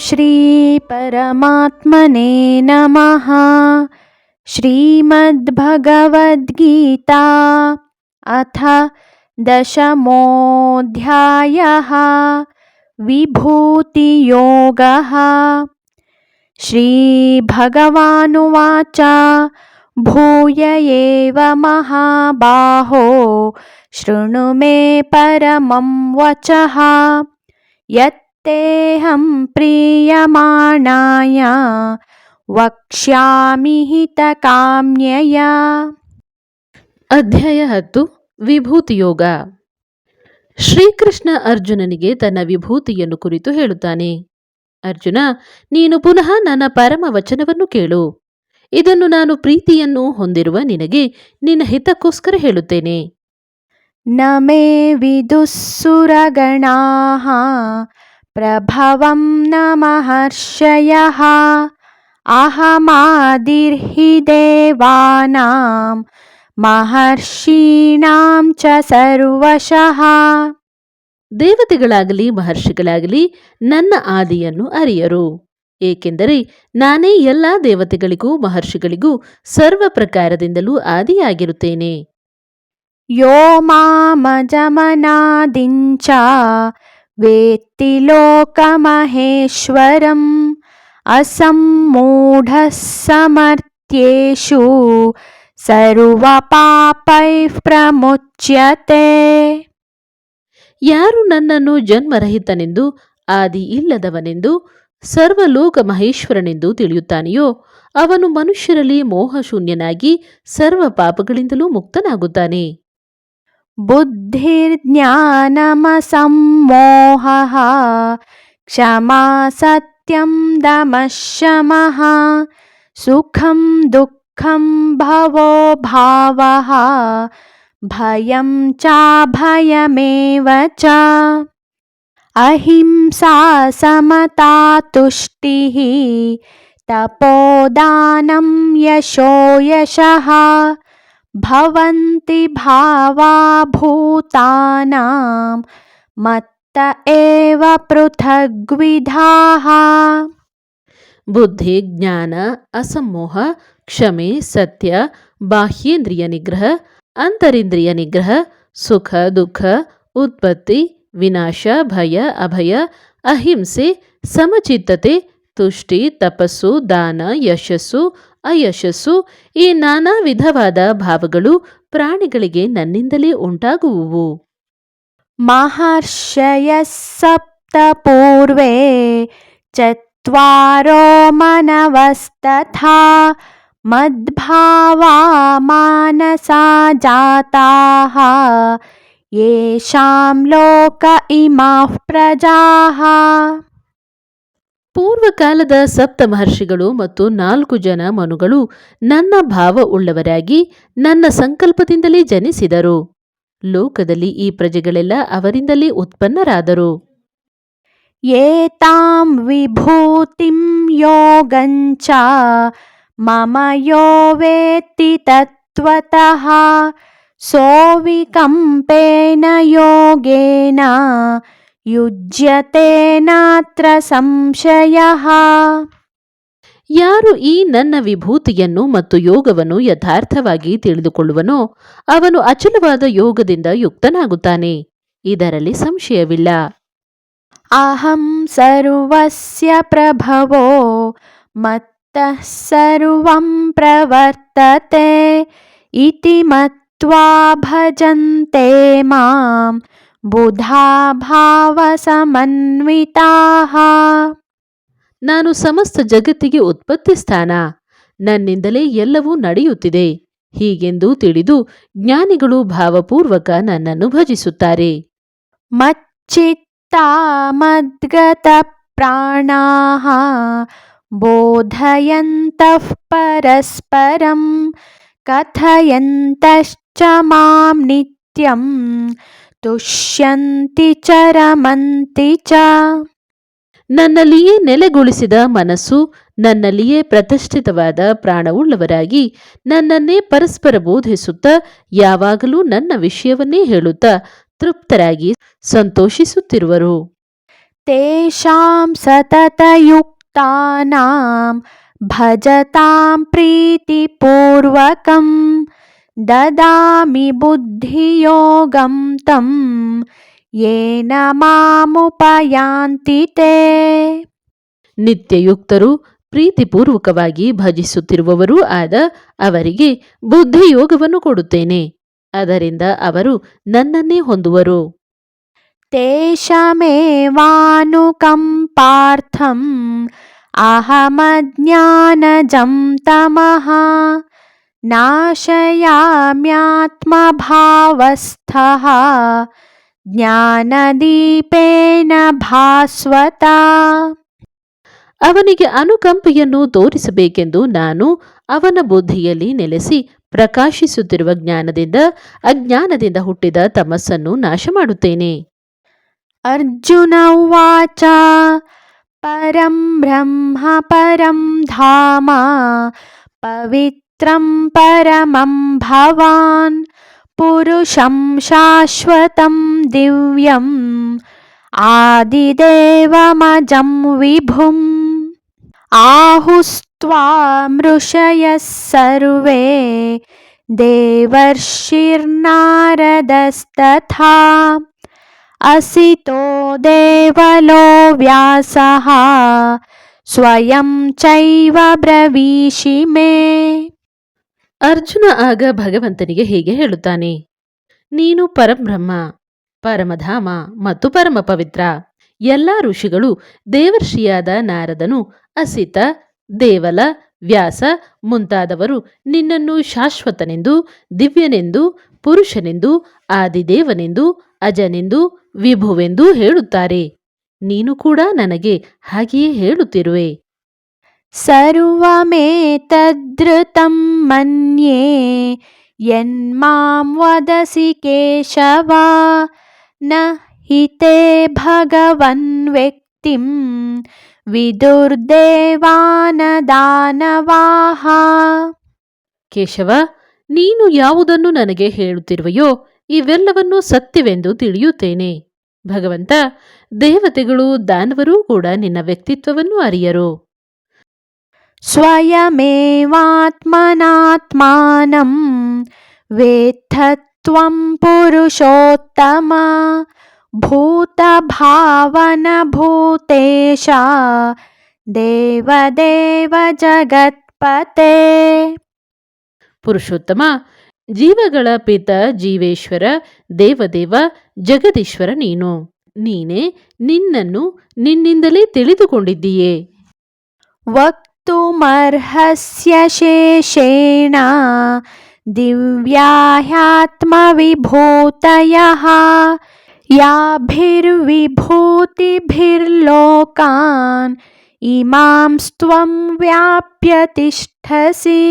श्री परमात्मने नमः। श्रीमद्भगवद्गीता अथ दशमोऽध्यायः विभूतियोगः। श्रीभगवानुवाच भूय एव महाबाहो शृणु मे परमं वचः यत्तेऽहं प्रीयमाणाय वक्ष्यामि हितकाम्यया। ಅಧ್ಯಾಯ 10 ವಿಭೂತಿ ಯೋಗ. ಶ್ರೀಕೃಷ್ಣ ಅರ್ಜುನನಿಗೆ ತನ್ನ ವಿಭೂತಿಯನ್ನು ಕುರಿತು ಹೇಳುತ್ತಾನೆ. ಅರ್ಜುನ, ನೀನು ಪುನಃ ನನ್ನ ಪರಮ ವಚನವನ್ನು ಕೇಳು. ಇದನ್ನು ನಾನು ಪ್ರೀತಿಯನ್ನು ಹೊಂದಿರುವ ನಿನಗೆ ನಿನ್ನ ಹಿತಕ್ಕೋಸ್ಕರ ಹೇಳುತ್ತೇನೆ. ನ ಮೇ ವಿದುಃಸುರಗಣಾಃ ಪ್ರಭವಂ ನ ಮಹರ್ಷಯಃ ಅಹಮಾದಿರ್ಹಿ ದೇವಾನಾಂ ಮಹರ್ಷೀಣಾಂ ಚ ಸರ್ವಶಃ. ದೇವತೆಗಳಾಗಲಿ ಮಹರ್ಷಿಗಳಾಗಲಿ ನನ್ನ ಆದಿಯನ್ನು ಅರಿಯರು, ಏಕೆಂದರೆ ನಾನೇ ಎಲ್ಲ ದೇವತೆಗಳಿಗೂ ಮಹರ್ಷಿಗಳಿಗೂ ಸರ್ವ ಪ್ರಕಾರದಿಂದಲೂ ಆದಿಯಾಗಿರುತ್ತೇನೆ. ಯೋ ಮಾಮಜಮನಾದಿಂಚ ವೇತ್ತಿ ಲೋಕಮಹೇಶ್ವರಂ ಅಸಮ್ಮೂಢಃ ಸಮರ್ಥ್ಯೇಷು ಸರ್ವಪಾಪೈಃ ಪ್ರಮುಚ್ಯತೆ. ಯಾರು ನನ್ನನ್ನು ಜನ್ಮರಹಿತನೆಂದು ಆದಿ ಇಲ್ಲದವನೆಂದು ಸರ್ವಲೋಕ ಮಹೇಶ್ವರನೆಂದು ತಿಳಿಯುತ್ತಾನೆಯೋ ಅವನು ಮನುಷ್ಯರಲ್ಲಿ ಮೋಹಶೂನ್ಯನಾಗಿ ಸರ್ವ ಪಾಪಗಳಿಂದಲೂ ಮುಕ್ತನಾಗುತ್ತಾನೆ. ಬುದ್ಧಿರ್ಜ್ಞಾನಮಸಮ್ಮೋಹಃ ಕ್ಷಮಾ ಸತ್ಯಂ ದಮಃ ಶಮಃ ಸುಖಂ ದುಃಖಂ ಭವೋ ಭಾವಃ ಭಯಂ ಚಾಭಯಮೇವ ಚ. ಅಹಿಂಸಾ ಸಮತಾ ತುಷ್ಟಿಃ ತಪೋದಾನಂ ಯಶೋ ಯಶಃ ಭವಂತಿ ಭಾವಾ ಭೂತಾನಾಂ ಮತ್ತ ಏವ ಪೃಥಗ್ವಿಧಾಃ. ಬುದ್ಧಿ, ಜ್ಞಾನ, ಅಸಮ್ಮೋಹ, ಕ್ಷಮೆ, ಸತ್ಯ, ಬಾಹ್ಯೇಂದ್ರಿಯ ನಿಗ್ರಹ, ಅಂತರಿಂದ್ರಿಯ ನಿಗ್ರಹ, ಸುಖ ದುಃಖ, ಉತ್ಪತ್ತಿ ವಿನಾಶ, ಭಯ ಅಭಯ, ಅಹಿಂಸೆ, ಸಮಚಿತ್ತತೆ, ತುಷ್ಟಿ, ತಪಸ್ಸು, ದಾನ, ಯಶಸ್ಸು, ಅಯಶಸ್ಸು, ಈ ನಾನಾ ವಿಧವಾದ ಭಾವಗಳು ಪ್ರಾಣಿಗಳಿಗೆ ನನ್ನಿಂದಲೇ ಉಂಟಾಗುವುವು. ಮಹರ್ಷಯಃ ಸಪ್ತ ಪೂರ್ವೇ ಚತ್ವಾರೋ ಮನವಸ್ತಥಾ ಮದ್ಭಾವಾ ಮಾನಸಾ ಜಾತಾಃ ಯೇಷಾಂ ಲೋಕ ಇಮಾಃ ಪ್ರಜಾಃ. ಪೂರ್ವಕಾಲದ ಸಪ್ತ ಮಹರ್ಷಿಗಳು ಮತ್ತು 4 ಜನ ಮನುಗಳು ನನ್ನ ಭಾವ ಉಳ್ಳವರಾಗಿ ನನ್ನ ಸಂಕಲ್ಪದಿಂದಲೇ ಜನಿಸಿದರು. ಲೋಕದಲ್ಲಿ ಈ ಪ್ರಜೆಗಳೆಲ್ಲ ಅವರಿಂದಲೇ ಉತ್ಪನ್ನರಾದರು. ಏತಾಂ ವಿಭೂತಿಂ ಯೋಗಂಚ ಮಮ ಯೋ ವೇತ್ತಿ ತತ್ವತಃ ಸೋವಿಕಂಪೇನ ಯೋಗೇನ ಯುಜ್ಯತೆ ನಾತ್ರ ಸಂಶಯಃ. ಯಾರು ಈ ನನ್ನ ವಿಭೂತಿಯನ್ನು ಮತ್ತು ಯೋಗವನ್ನು ಯಥಾರ್ಥವಾಗಿ ತಿಳಿದುಕೊಳ್ಳುವನೋ ಅವನು ಅಚಲವಾದ ಯೋಗದಿಂದ ಯುಕ್ತನಾಗುತ್ತಾನೆ, ಇದರಲ್ಲಿ ಸಂಶಯವಿಲ್ಲ. ಅಹಂ ಸರ್ವಸ್ಯ ಪ್ರಭವೋ ಮತ್ತಃ ಸರ್ವಂ ಪ್ರವರ್ತತೆ ಇತಿ ಮತ್ವಾ ಭಜಂತೆ ಮಾಂ ಬುಧಾ ಭಾವ ಸಮನ್ವಿತಾಃ. ನಾನು ಸಮಸ್ತ ಜಗತ್ತಿಗೆ ಉತ್ಪತ್ತಿ ಸ್ಥಾನ, ನನ್ನಿಂದಲೇ ಎಲ್ಲವೂ ನಡೆಯುತ್ತಿದೆ ಹೀಗೆಂದು ತಿಳಿದು ಜ್ಞಾನಿಗಳು ಭಾವಪೂರ್ವಕ ನನ್ನನ್ನು ಭಜಿಸುತ್ತಾರೆ. ಮಚ್ಚಿತ್ತಾ ಮದ್ಗತ ಪ್ರಾಣಾಃ ಬೋಧಯಂತಃ ಪರಸ್ಪರಂ ಕಥಯಂತಶ್ಚ ಮಾಂ ನಿತ್ಯಂ ತುಷ್ಯಂತಿ ಚ ರಮಂತಿ ಚ. ನನ್ನಲ್ಲಿಯೇ ನೆಲೆಗೊಳಿಸಿದ ಮನಸ್ಸು, ನನ್ನಲ್ಲಿಯೇ ಪ್ರತಿಷ್ಠಿತವಾದ ಪ್ರಾಣವುಳ್ಳವರಾಗಿ ನನ್ನನ್ನೇ ಪರಸ್ಪರ ಬೋಧಿಸುತ್ತಾ ಯಾವಾಗಲೂ ನನ್ನ ವಿಷಯವನ್ನೇ ಹೇಳುತ್ತಾ ತೃಪ್ತರಾಗಿ ಸಂತೋಷಿಸುತ್ತಿರುವರು. तेषां सततयुक्तानां भजतां प्रीतिपूर्वकं ददामि बुद्धियोगं तं येन मामुपयान्ति ते. ನಿತ್ಯಯುಕ್ತರು ಪ್ರೀತಿಪೂರ್ವಕವಾಗಿ ಭಜಿಸುತ್ತಿರುವವರೂ ಆದ ಅವರಿಗೆ ಬುದ್ಧಿಯೋಗವನ್ನು ಕೊಡುತ್ತೇನೆ. ಅದರಿಂದ ಅವರು ನನ್ನನ್ನೇ ಹೊಂದುವರು. तेषामेवानुकम्पार्थम् अहमज्ञानजं तमः नाशयाम्यात्मभावस्थः ಜ್ಞಾನದೀಪೇನ ಭಾಸ್ವತ. ಅವನಿಗೆ ಅನುಕಂಪೆಯನ್ನು ತೋರಿಸಬೇಕೆಂದು ನಾನು ಅವನ ಬುದ್ಧಿಯಲ್ಲಿ ನೆಲೆಸಿ ಪ್ರಕಾಶಿಸುತ್ತಿರುವ ಜ್ಞಾನದಿಂದ ಅಜ್ಞಾನದಿಂದ ಹುಟ್ಟಿದ ತಮಸ್ಸನ್ನು ನಾಶ ಮಾಡುತ್ತೇನೆ. ಅರ್ಜುನ ಉವಾಚ ಪರಂ ಬ್ರಹ್ಮ ಪರಂ ಧಾಮ ಪವಿತ್ರಂ ಪರಮಂ ಭವಾನ್ ಪುರುಷಂ ಶಾಶ್ವತಂ ದಿವ್ಯಂ ಆದಿದೇವಮಜಂ ವಿಭುಂ. ಆಹುಸ್ತ್ವಾಮೃಷಯಃ ಸರ್ವೇ ದೇವರ್ಷಿರ್ನಾರದಸ್ತಥಾ ಅಸಿತೋ ದೇವಲೋ ವ್ಯಾಸಃ ಸ್ವಯಂ ಚೈವ ಬ್ರವೀಷಿ ಮೇ. ಅರ್ಜುನ ಆಗ ಭಗವಂತನಿಗೆ ಹೀಗೆ ಹೇಳುತ್ತಾನೆ, ನೀನು ಪರಬ್ರಹ್ಮ, ಪರಮಧಾಮ ಮತ್ತು ಪರಮ ಪವಿತ್ರ. ಎಲ್ಲ ಋಷಿಗಳು, ದೇವರ್ಷಿಯಾದ ನಾರದನು, ಅಸಿತ, ದೇವಲ, ವ್ಯಾಸ ಮುಂತಾದವರು ನಿನ್ನನ್ನು ಶಾಶ್ವತನೆಂದು, ದಿವ್ಯನೆಂದು, ಪುರುಷನೆಂದು, ಆದಿದೇವನೆಂದು, ಅಜನೆಂದು, ವಿಭುವೆಂದು ಹೇಳುತ್ತಾರೆ. ನೀನು ಕೂಡ ನನಗೆ ಹಾಗೆಯೇ ಹೇಳುತ್ತಿರುವೆ. ಸರ್ವಮೇತದ್ಧೃತಂ ಮನ್ಯೇ ಯನ್ಮಾಂ ವದಸಿ ಕೇಶವ ನ ಹಿತೇ ಭಗವನ್ ವ್ಯಕ್ತಿಂ ವಿದುರ್ದೇವಾನ ದಾನವಾಹ. ಕೇಶವ, ನೀನು ಯಾವುದನ್ನು ನನಗೆ ಹೇಳುತ್ತಿರುವೆಯೋ ಇವೆಲ್ಲವನ್ನೂ ಸತ್ಯವೆಂದು ತಿಳಿಯುತ್ತೇನೆ. ಭಗವಂತ, ದೇವತೆಗಳು ದಾನವರೂ ಕೂಡ ನಿನ್ನ ವ್ಯಕ್ತಿತ್ವವನ್ನು ಅರಿಯರು. ಸ್ವಯಮೇವಾತ್ಮನಾತ್ಮಾನಂ ವೇತ್ತತ್ವಂ ಪುರುಷೋತ್ತಮ ಭೂತಭಾವನ ಭೂತೇಶ ದೇವದೇವ ಜಗತ್ಪತೆ. ಪುರುಷೋತ್ತಮ, ಜೀವಗಳ ಪಿತ ಜೀವೇಶ್ವರ, ದೇವದೇವ, ಜಗದೀಶ್ವರ ನೀನು. ನೀನೇ ನಿನ್ನನ್ನು ನಿನ್ನಿಂದಲೇ ತಿಳಿದುಕೊಂಡಿದ್ದೀಯೇ. ವಕ್ತುಮರ್ಹಸ್ಯ ಶೇಷೇಣ ದಿವ್ಯಾಹ್ಯಾತ್ಮವಿಭೂತಯಃ ಯಾಭಿರ್ವಿಭೂತಿಭಿರ್ಲೋಕಾನ್ ಇಮಾಂಸ್ತ್ವಂ ವ್ಯಾಪ್ಯ ತಿಷ್ಠಸಿ.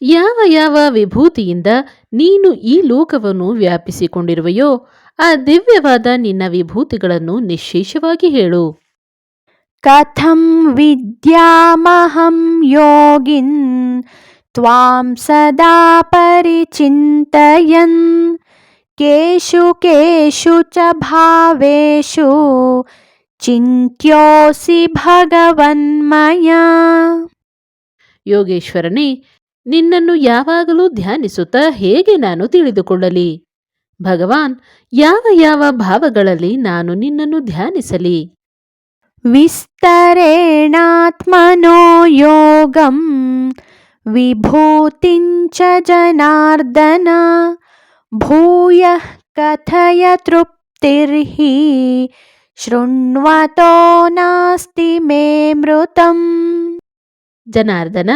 ಯಾವ ಯಾವ ವಿಭೂತಿಯಿಂದ ನೀನು ಈ ಲೋಕವನ್ನು ವ್ಯಾಪಿಸಿಕೊಂಡಿರುವೆಯೋ ಆ ದಿವ್ಯವಾದ ನಿನ್ನ ವಿಭೂತಿಗಳನ್ನು ನಿಶ್ಶೇಷವಾಗಿ ಹೇಳು. ಕಥಂ ವಿದ್ಯಾಮಹಂ ಯೋಗಿನ್ ತ್ವಾಂ ಸದಾ ಪರಿಚಿಂತಯನ್ ಕೇಷು ಕೇಷು ಚ ಭಾವೇಷು ಚಿಂತ್ಯೋಸಿ ಭಗವನ್ಮಯ. ಯೋಗೇಶ್ವರನೇ, ನಿನ್ನನ್ನು ಯಾವಾಗಲೂ ಧ್ಯಾನಿಸುತ್ತಾ ಹೇಗೆ ನಾನು ತಿಳಿದುಕೊಳ್ಳಲಿ? ಭಗವಾನ್, ಯಾವ ಯಾವ ಭಾವಗಳಲ್ಲಿ ನಾನು ನಿನ್ನನ್ನು ಧ್ಯಾನಿಸಲಿ? ವಿಸ್ತರೇಣಾತ್ಮನೋ ಯೋಗಂ ವಿಭೂತಿಂಚ ಜನಾರ್ದನ ಭೂಯಃ ಕಥಯ ತೃಪ್ತಿರ್ಹಿ ಶೃಣ್ವತೋ ನಾಸ್ತಿ ಮೇ ಮೃತಂ. ಜನಾರ್ದನ,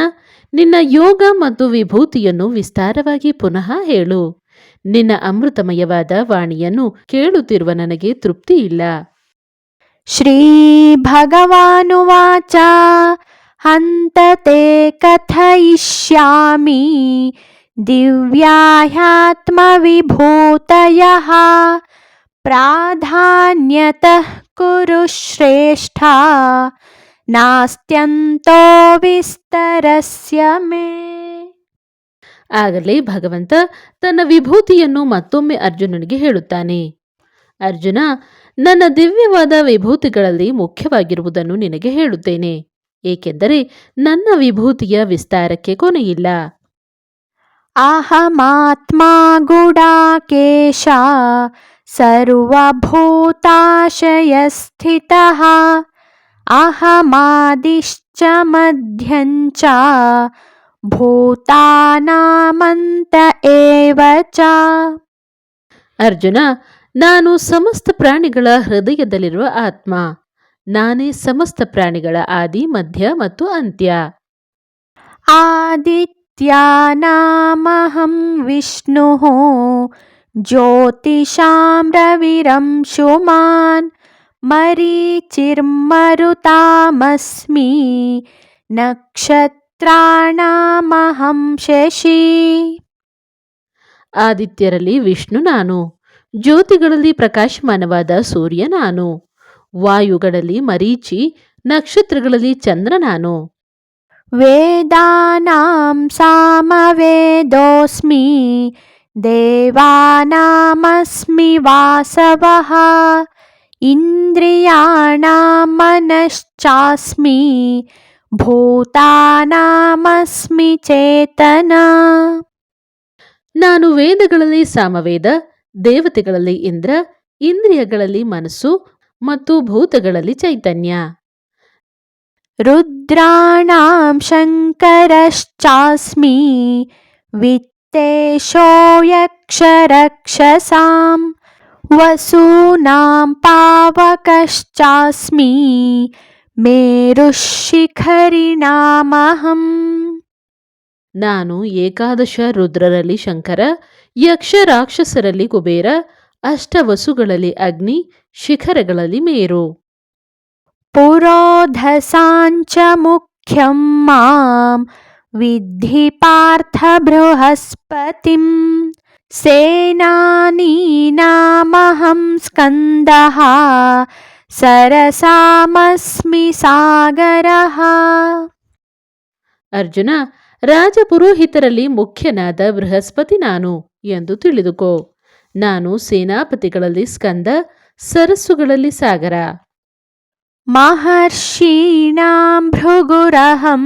ನಿನ್ನ ಯೋಗ ಮತ್ತು ವಿಭೂತಿಯನ್ನು ವಿಸ್ತಾರವಾಗಿ ಪುನಃ ಹೇಳು. ನಿನ್ನ ಅಮೃತಮಯವಾದ ವಾಣಿಯನ್ನು ಕೇಳುತ್ತಿರುವ ನನಗೆ ತೃಪ್ತಿ ಇಲ್ಲ. ಶ್ರೀ ಭಗವಾನುವಾಚ ಹಂತತೆ ಕಥಯಿಷ್ಯಾಮಿ ದಿವ್ಯಾಹ್ಯಾತ್ಮವಿಭೂತಯಃ ಪ್ರಾಧಾನ್ಯತಃ ಕುರು ಶ್ರೇಷ್ಠ ನಾಸ್ತ್ಯಂತೋ ವಿಸ್ತರಸ್ಯ ಮೇ. ಆಗಲೇ ಭಗವಂತ ತನ್ನ ವಿಭೂತಿಯನ್ನು ಮತ್ತೊಮ್ಮೆ ಅರ್ಜುನನಿಗೆ ಹೇಳುತ್ತಾನೆ. ಅರ್ಜುನ, ನನ್ನ ದಿವ್ಯವಾದ ವಿಭೂತಿಗಳಲ್ಲಿ ಮುಖ್ಯವಾಗಿರುವುದನ್ನು ನಿನಗೆ ಹೇಳುತ್ತೇನೆ, ಏಕೆಂದರೆ ನನ್ನ ವಿಭೂತಿಯ ವಿಸ್ತಾರಕ್ಕೆ ಕೊನೆಯಿಲ್ಲ. ಅಹಮಾತ್ಮಾ ಗುಡಾಕೇಶ ಸರ್ವಭೂತಾಶಯಸ್ಥಿತಃ ಅಹಮಾದಿಶ್ಚ ಮಧ್ಯಂಚ ಭೂತಾನಾಮಂತ ಏವ ಚ. ಅರ್ಜುನ, ನಾನು ಸಮಸ್ತ ಪ್ರಾಣಿಗಳ ಹೃದಯದಲ್ಲಿರುವ ಆತ್ಮ. ನಾನೇ ಸಮಸ್ತ ಪ್ರಾಣಿಗಳ ಆದಿ, ಮಧ್ಯ ಮತ್ತು ಅಂತ್ಯ. ಆದಿತ್ಯಾನಾಮಹಂ ವಿಷ್ಣುಃ ಜ್ಯೋತಿಷಾಂ ರವಿರಂಶುಮಾನ್ ಮರೀಚಿರ್ಮರುತಾಮಸ್ಮಿ ನಕ್ಷತ್ರಾಣಾಮಹಂ ಶಶಿ. ಆದಿತ್ಯರಲ್ಲಿ ವಿಷ್ಣು ನಾನು, ಜ್ಯೋತಿಗಳಲ್ಲಿ ಪ್ರಕಾಶಮಾನವಾದ ಸೂರ್ಯ ನಾನು, ವಾಯುಗಳಲ್ಲಿ ಮರೀಚಿ, ನಕ್ಷತ್ರಗಳಲ್ಲಿ ಚಂದ್ರ ನಾನು. ವೇದಾನಾಂ ಸಾಮವೇದೋಸ್ಮಿ ದೇವಾನಾಮಸ್ಮಿ ವಾಸವಃ ಇಂದ್ರಿಯಾಣಾಂ ಮನಶ್ಚಾಸ್ಮಿ ಭೂತಾನಾಮಸ್ಮಿ ಚೇತನ. ನಾನು ವೇದಗಳಲ್ಲಿ ಸಾಮವೇದ, ದೇವತೆಗಳಲ್ಲಿ ಇಂದ್ರ, ಇಂದ್ರಿಯಗಳಲ್ಲಿ ಮನಸ್ಸು ಮತ್ತು ಭೂತಗಳಲ್ಲಿ ಚೈತನ್ಯ. ರುದ್ರಾಣಾಂ ಶಂಕರಶ್ಚಾಸ್ಮಿ ವಿತ್ತೇಶೋ ಯಕ್ಷರಕ್ಷಸಾಂ ವಸೂನಾಂ ಪಾವಕಶ್ಚಾಸ್ಮಿ ಮೇರುಶಿಖರಿಣಾಮಹಂ. ನಾನು ಏಕಾದಶ ರುದ್ರರಲ್ಲಿ ಶಂಕರ, ಯಕ್ಷ ರಾಕ್ಷಸರಲ್ಲಿ ಕುಬೇರ, ಅಷ್ಟವಸುಗಳಲ್ಲಿ ಅಗ್ನಿ, ಶಿಖರಗಳಲ್ಲಿ ಮೇರು. ಪುರೋಧಸಾಂಚ ಮುಖ್ಯಂ ಮಾಂ ವಿದ್ಧಿ ಪಾರ್ಥ ಬೃಹಸ್ಪತಿಂ ಸೇನಾನೀನಾಮಹಂ ಸ್ಕಂದಃ ಸರಸಾಮಸ್ಮಿ ಸಾಗರಃ. ಅರ್ಜುನ, ರಾಜಪುರೋಹಿತರಲ್ಲಿ ಮುಖ್ಯನಾದ ಬೃಹಸ್ಪತಿ ನಾನು ಎಂದು ತಿಳಿದುಕೋ. ನಾನು ಸೇನಾಪತಿಗಳಲ್ಲಿ ಸ್ಕಂದ, ಸರಸ್ಸುಗಳಲ್ಲಿ ಸಾಗರ. ಮಹರ್ಷೀಣಾಂ ಭೃಗುರಹಂ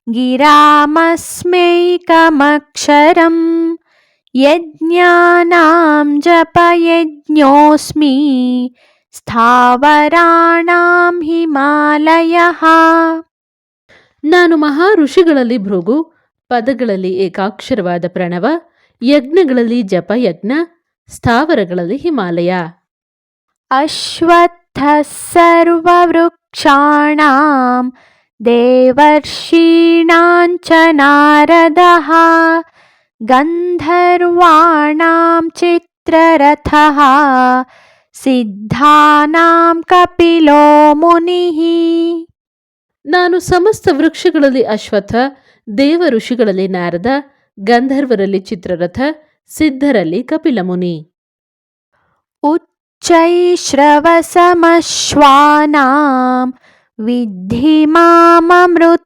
ಗಿರಾಮಸ್ಮೈಕಮಕ್ಷರಂ ಯಜ್ಞಾನಾಂ ಜಪಯಜ್ಞೋಸ್ಮಿ ಸ್ಥಾವರಾಣಾಂ ಹಿಮಾಲಯಃ. ನಾನು ಮಹಾ ಋಷಿಗಳಲ್ಲಿ ಭೃಗು, ಪದಗಳಲ್ಲಿ ಏಕಾಕ್ಷರವಾದ ಪ್ರಣವ, ಯಜ್ಞಗಳಲ್ಲಿ ಜಪಯಜ್ಞ, ಸ್ಥಾವರಗಳಲ್ಲಿ ಹಿಮಾಲಯ. ಅಶ್ವತ್ಥ ಸರ್ವವೃಕ್ಷಾಣಾಂ ದೇವರ್ಷೀಣಾಂ ಚ ನಾರದಃ ಗಂಧರ್ವಾಣಾಂ ಚಿತ್ರರಥಃ ಸಿದ್ಧಾನಾಂ ಕಪಿಲೋ ಮುನಿಃ. ನಾನು ಸಮಸ್ತ ವೃಕ್ಷಗಳಲ್ಲಿ ಅಶ್ವತ್ಥ, ದೇವ ಋಷಿಗಳಲ್ಲಿ ನಾರದ, ಗಂಧರ್ವರಲ್ಲಿ ಚಿತ್ರರಥ, ಸಿದ್ಧರಲ್ಲಿ ಕಪಿಲಮುನಿ. ಉಚ್ಚೈಶ್ರವಸಮಶ್ವಾನಾಂ ವಿದ್ಧಿ ಮಾಮಮೃತೋದ್ಭವಂ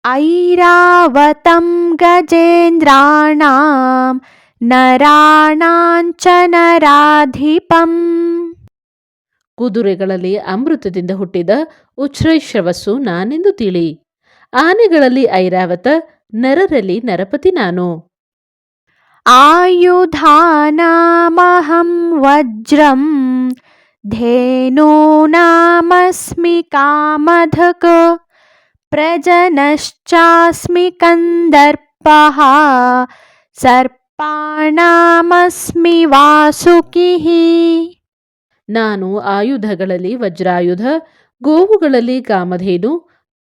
ಐರಾವತಂ ಗಜೇಂದ್ರಾಣಾಂ ನರಾಣಾಂ ಚ ನರಾಧಿಪಂ. ಕುದುರೆಗಳಲ್ಲಿ ಅಮೃತದಿಂದ ಹುಟ್ಟಿದ ಉಚ್ಛ್ರೈಶ್ರವಸ್ಸು ನಾನೆಂದು ತಿಳಿ. ಆನೆಗಳಲ್ಲಿ ಐರಾವತ, ನರರಲ್ಲಿ ನರಪತಿ ನಾನು. ಆಯುಧಾನಾಮಹಂ ವಜ್ರಂ ಧೇನೂನಾಮಸ್ಮಿ ಕಾಮಧಕ ಪ್ರಜನಶ್ಚಾಸ್ಮಿ ಕಂದರ್ಪಃ ಸರ್ಪಾಣಾಮಸ್ಮಿ ವಾಸುಕಿಃ. ನಾನು ಆಯುಧಗಳಲ್ಲಿ ವಜ್ರಾಯುಧ, ಗೋವುಗಳಲ್ಲಿ ಕಾಮಧೇನು,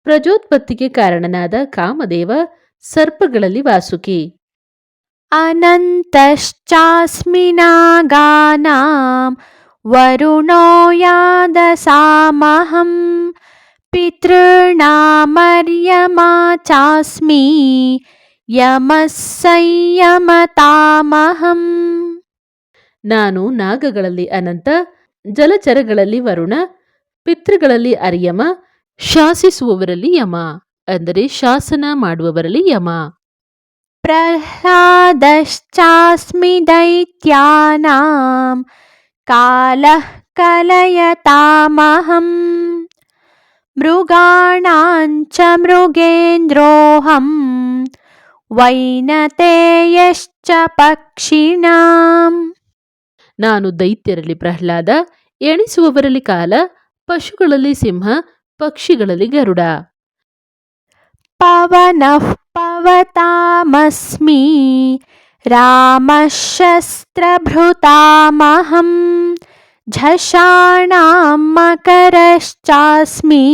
ಪ್ರಜೋತ್ಪತ್ತಿಗೆ ಕಾರಣನಾದ ಕಾಮದೇವ, ಸರ್ಪಗಳಲ್ಲಿ ವಾಸುಕಿ. ಅನಂತಶ್ಚಾಸ್ಮಿ ನಾಗಾನಾಂ ವರುಣೋ ಯಾದಸಾಮಹಂ ಪಿತॄಣಾಮರ್ಯಮಾ ಚಾಸ್ಮಿ ಯಮಃ ಸಂಯಮತಾಮಹಂ. ನಾನು ನಾಗಗಳಲ್ಲಿ ಅನಂತ, ಜಲಚರಗಳಲ್ಲಿ ವರುಣ, ಪಿತೃಗಳಲ್ಲಿ ಅರ್ಯಮ, ಶಾಸಿಸುವವರಲ್ಲಿ ಯಮ ಅಂದರೆ ಶಾಸನ ಮಾಡುವವರಲ್ಲಿ ಯಮ. ಪ್ರಹ್ಲಾದಶ್ಚಾಸ್ಮಿ ದೈತ್ಯಾನಾಂ कालः कलयतामहं मृगाणां च मृगेन्द्रोऽहं वैनतेयश्च पक्षिणाम्. ನಾನು ದೈತ್ಯರಲ್ಲಿ ಪ್ರಹ್ಲಾದ, ಎಣಿಸುವವರಲ್ಲಿ ಕಾಲ, ಪಶುಗಳಲ್ಲಿ ಸಿಂಹ, ಪಕ್ಷಿಗಳಲ್ಲಿ ಗರುಡ. पवनः पवतामस्मि रामः शस्त्रभृतामहं झषाणां मकरश्चास्मि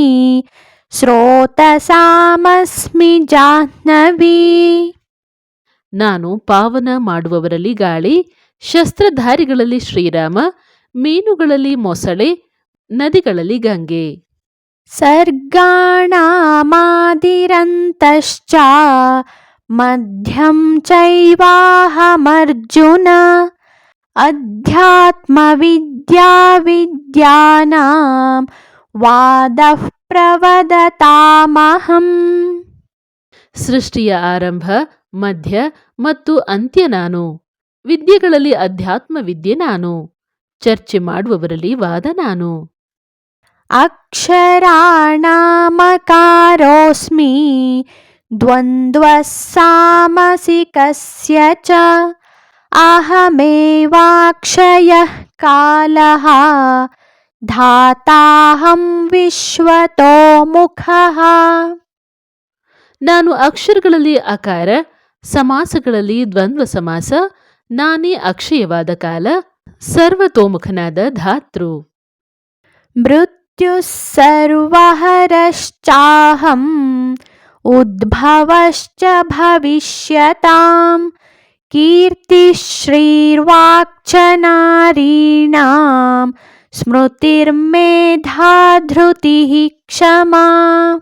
स्रोतसामस्मि जाह्नवी. ನಾನು ಪಾವನ ಮಾಡುವವರಲ್ಲಿ ಗಾಳಿ, ಶಸ್ತ್ರಧಾರಿಗಳಲ್ಲಿ ಶ್ರೀರಾಮ, ಮೀನುಗಳಲ್ಲಿ ಮೊಸಳೆ, ನದಿಗಳಲ್ಲಿ ಗಂಗೆ. सर्गाणामादिरन्तश्च मध्यं चैवाहमर्जुन अध्यात्मविद्या विद्यानां वादः प्रवदतामहम्. ಸೃಷ್ಟಿಯ ಆರಂಭ, ಮಧ್ಯ ಮತ್ತು ಅಂತ್ಯ ನಾನು. ವಿದ್ಯೆಗಳಲ್ಲಿ ಅಧ್ಯಾತ್ಮ ವಿದ್ಯೆ ನಾನು. ಚರ್ಚೆ ಮಾಡುವವರಲ್ಲಿ ವಾದ ನಾನು. अक्षराणामकारोऽस्मि द्वन्द्वः सामसिकस्य च अहमेवाक्षयः कालः धाताहं विश्वतो मुखः. ನಾನು ಅಕ್ಷರಗಳಲ್ಲಿ ಅಕಾರ, ಸಮಾಸಗಳಲ್ಲಿ ದ್ವಂದ್ವ ಸಮಾಸ, ನಾನೇ ಅಕ್ಷಯವಾದ ಕಾಲ, ಸರ್ವತೋಮುಖನಾದ ಧಾತೃ. मृत्युः सर्वहरश्चाहम् उद्भवश्च भविष्यतां कीर्तिः श्रीर्वाक्च नारीणां स्मृतिर्मेधा धृतिः क्षमा.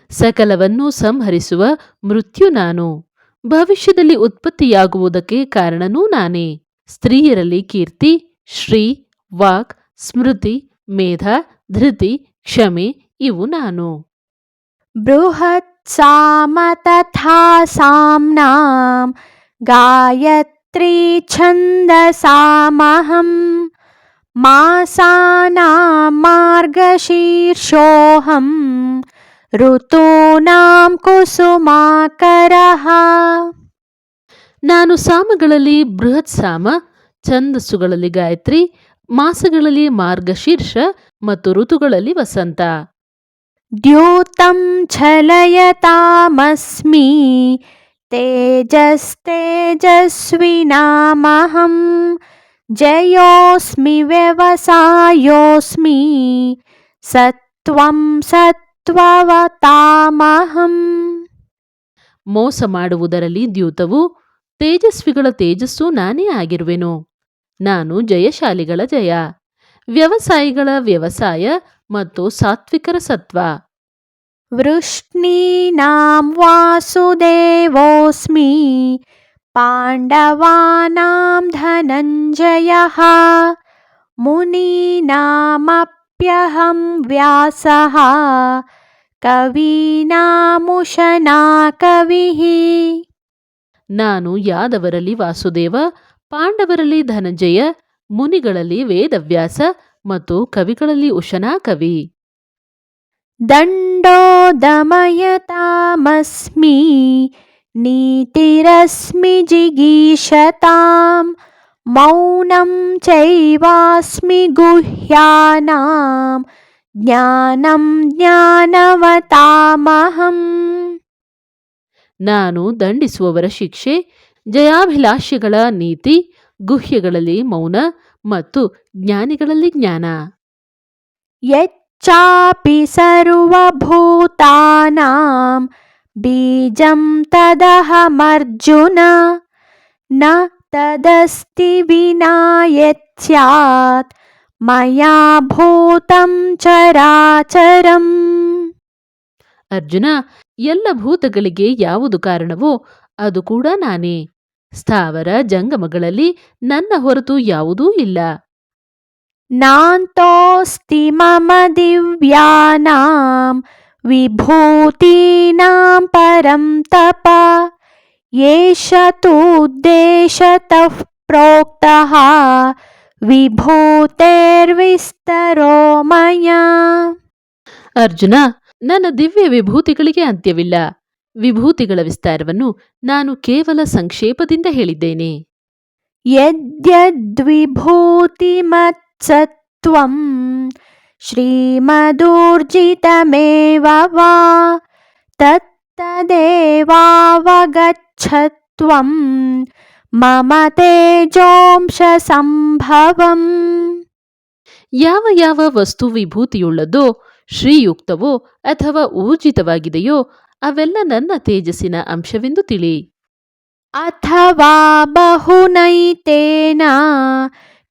ಸಕಲವನ್ನು ಸಂಹರಿಸುವ ಮೃತ್ಯು ನಾನು. ಭವಿಷ್ಯದಲ್ಲಿ ಉತ್ಪತ್ತಿಯಾಗುವುದಕ್ಕೆ ಕಾರಣನೂ ನಾನೇ. ಸ್ತ್ರೀಯರಲ್ಲಿ ಕೀರ್ತಿ, ಶ್ರೀ, ವಾಕ್, ಸ್ಮೃತಿ, ಮೇಧ, ಧೃತಿ, ಕ್ಷಮೆ ಇವು ನಾನು. ಬೃಹತ್ ಸಾಮ ತಥಾ ಸಾಮ್ನಾಂ ಗಾಯತ್ರಿ ಛಂದಸಾಮಹಂ ಮಾಸಾನಾಂ ಮಾರ್ಗಶೀರ್ಷೋಹಂ ಋತೂನಾಂ ಕುಸುಮಾಕರಃ. ನಾನು ಸಾಮಗಳಲ್ಲಿ ಬೃಹತ್ ಸಾಮ, ಛಂದಸ್ಸುಗಳಲ್ಲಿ ಗಾಯತ್ರಿ, ಮಾಸಗಳಲ್ಲಿ ಮಾರ್ಗಶೀರ್ಷ ಮತ್ತು ಋತುಗಳಲ್ಲಿ ವಸಂತ. ದ್ಯೂತಂ ಛಲಯತಾಮಸ್ಮಿ ತೇಜಸ್ತೇಜಸ್ವಿನಾಮಹಂ ಜಯೋಸ್ಮಿ ವ್ಯವಸಾಯೋಸ್ಮಿ ಸತ್ವಂ ಸತ್ವವತಾಮಹಂ. ಮೋಸ ಮಾಡುವುದರಲ್ಲಿ ದ್ಯೂತವು, ತೇಜಸ್ವಿಗಳ ತೇಜಸ್ಸು ನಾನೇ ಆಗಿರುವೆನು. ನಾನು ಜಯಶಾಲಿಗಳ ಜಯ, ವ್ಯವಸಾಯಿಗಳ ವ್ಯವಸಾಯ ಮತ್ತು ಸಾತ್ವಿಕರ ಸತ್ವ. ವೃಷ್ಣೀನಾಂ ವಾಸುದೇವೋಸ್ಮಿ ಪಾಂಡವಾನಾಂ ಧನಂಜಯಃ ಮುನೀನಾಮಪ್ಯಹಂ ವ್ಯಾಸಃ ಕವೀನಾಮುಶನಾ ಕವಿಃ. ನಾನು ಯಾದವರಲ್ಲಿ ವಾಸುದೇವ, ಪಾಂಡವರಲ್ಲಿ ಧನಂಜಯ, ಮುನಿಗಳಲ್ಲಿ ವೇದವ್ಯಾಸ ಮತ್ತು ಕವಿಗಳಲ್ಲಿ ಉಶನಾ ಕವಿ. ದಂಡೋ ದಮಯತಾಮಸ್ಮಿ ನೀತಿರಸ್ಮಿ ಜಿಗೀಷತಾಂ ಮೌನಂ ಚೈವಾಸ್ಮಿ ಗುಹ್ಯಾನಾಂ ಜ್ಞಾನಂ ಜ್ಞಾನವತಾಮಹಂ. ನಾನು ದಂಡಿಸುವವರ ಶಿಕ್ಷೆ, ಜಯಾಭಿಲಾಷೆಗಳ ನೀತಿ, ಗುಹ್ಯಗಳಲ್ಲಿ ಮೌನ ಮತ್ತು ಜ್ಞಾನಿಗಳಲ್ಲಿ ಜ್ಞಾನ. ಯಚ್ಚಾಪಿ ಸರ್ವಭೂತಾನಾಂ ಬೀಜಂ ತದಹಮರ್ಜುನ ನ ತದಸ್ತಿ ವಿನಾ ಯತ್ ಸ್ಯಾತ್ ಮಯಾ ಭೂತಂ ಚರಾಚರಂ. ಅರ್ಜುನ, ಎಲ್ಲ ಭೂತಗಳಿಗೆ ಯಾವುದು ಕಾರಣವೋ ಅದು ಕೂಡ ನಾನೇ. ಸ್ಥಾವರ ಜಂಗಮಗಳಲ್ಲಿ ನನ್ನ ಹೊರತು ಯಾವುದೂ ಇಲ್ಲ. ನಾಂತೋಸ್ತಿ ಮಮ ದಿವ್ಯಾನಾಂ ವಿಭೂತೀನಾಂ ಪರಂ ತಪ ಯೇಷ ತೂದ್ದೇಶತಃ ಪ್ರೋಕ್ತಃ ವಿಭೂತೇರ್ವಿಸ್ತರೋ ಮಯಾ. ಅರ್ಜುನ, ನನ್ನ ದಿವ್ಯ ವಿಭೂತಿಗಳಿಗೆ ಅಂತ್ಯವಿಲ್ಲ. ವಿಭೂತಿಗಳ ವಿಸ್ತಾರವನ್ನು ನಾನು ಕೇವಲ ಸಂಕ್ಷೇಪದಿಂದ ಹೇಳಿದ್ದೇನೆ. ಯದ್ಯದ್ವಿಭೂತಿಮತ್ಸತ್ವಂ ಶ್ರೀಮದೂರ್ಜಿತಮೇವ ವಾ ತತ್ತದೇವಾವಗಚ್ಚತ್ವಂ ಮಮ ತೇಜೋಂಶ ಸಂಭವಂ. ಯಾವ ಯಾವ ವಸ್ತು ವಿಭೂತಿಯುಳ್ಳದೋ, ಶ್ರೀಯುಕ್ತವೋ ಅಥವಾ ಊರ್ಜಿತವಾಗಿದೆಯೋ ಅವೆಲ್ಲ ನನ್ನ ತೇಜಸ್ಸಿನ ಅಂಶವೆಂದು ತಿಳಿ. ಅಥವಾ ಬಹುನೈತೇನ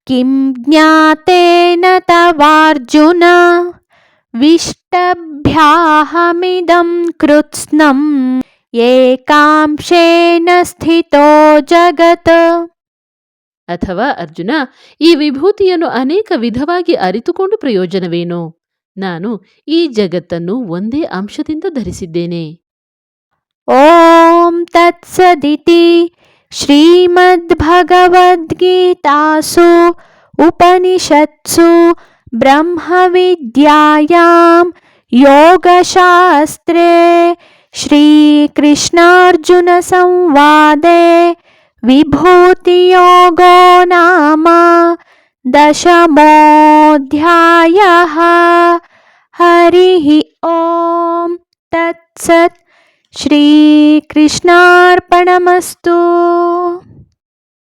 ಕಿಂ ಜ್ಞಾತೇನ ತವಾರ್ಜುನ ವಿಷ್ಟಭ್ಯಾಹಮಿದಂ ಕೃತ್ಸ್ನಂ ಏಕಾಂಶೇನ ಸ್ಥಿತೋ ಜಗತ್. ಅಥವಾ ಅರ್ಜುನ, ಈ ವಿಭೂತಿಯನ್ನು ಅನೇಕ ವಿಧವಾಗಿ ಅರಿತುಕೊಂಡು ಪ್ರಯೋಜನವೇನು? ನಾನು ಈ ಜಗತ್ತನ್ನು ಒಂದೇ ಅಂಶದಿಂದ ಧರಿಸಿದ್ದೇನೆ. ಓಂ ತತ್ಸದಿತಿ ಶ್ರೀಮದ್ಭಗವದ್ಗೀತಾಸು ಉಪನಿಷತ್ಸು ಬ್ರಹ್ಮವಿದ್ಯಾಯಾಂ ಯೋಗಶಾಸ್ತ್ರೇ ಶ್ರೀಕೃಷ್ಣಾರ್ಜುನ ಸಂವಾದೆ ವಿಭೂತಿಯೋಗೋ ನಾಮ ದಶಮೋಧ್ಯಾಯಃ. ಹರಿಃ ಓಂ ತತ್ಸತ್. ಶ್ರೀಕೃಷ್ಣಾರ್ಪಣಮಸ್ತು.